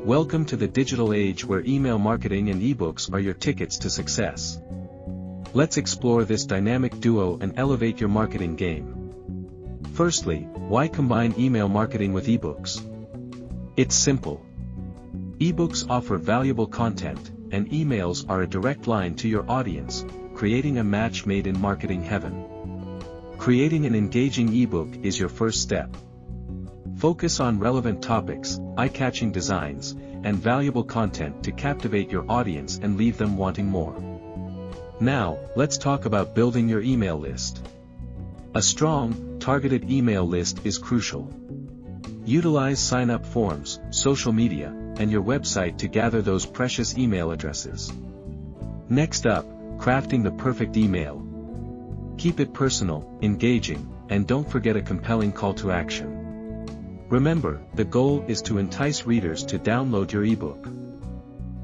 Welcome to the digital age where email marketing and ebooks are your tickets to success. Let's explore this dynamic duo and elevate your marketing game. Firstly, why combine email marketing with ebooks? It's simple. Ebooks offer valuable content, and emails are a direct line to your audience, creating a match made in marketing heaven. Creating an engaging ebook is your first step. Focus on relevant topics, eye-catching designs, and valuable content to captivate your audience and leave them wanting more. Now, let's talk about building your email list. A strong, targeted email list is crucial. Utilize sign-up forms, social media, and your website to gather those precious email addresses. Next up, crafting the perfect email. Keep it personal, engaging, and don't forget a compelling call to action. Remember, the goal is to entice readers to download your ebook.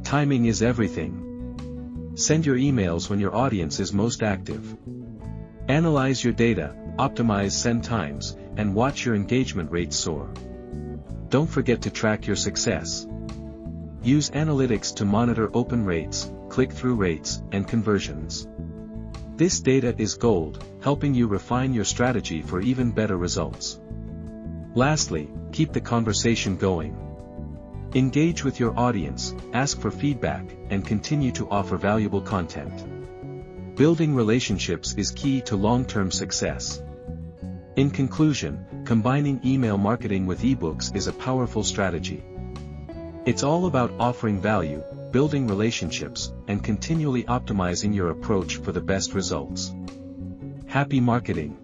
Timing is everything. Send your emails when your audience is most active. Analyze your data, optimize send times, and watch your engagement rates soar. Don't forget to track your success. Use analytics to monitor open rates, click-through rates, and conversions. This data is gold, helping you refine your strategy for even better results. Lastly, keep the conversation going. Engage with your audience, ask for feedback, and continue to offer valuable content. Building relationships is key to long-term success. In conclusion, combining email marketing with ebooks is a powerful strategy. It's all about offering value, building relationships, and continually optimizing your approach for the best results. Happy marketing!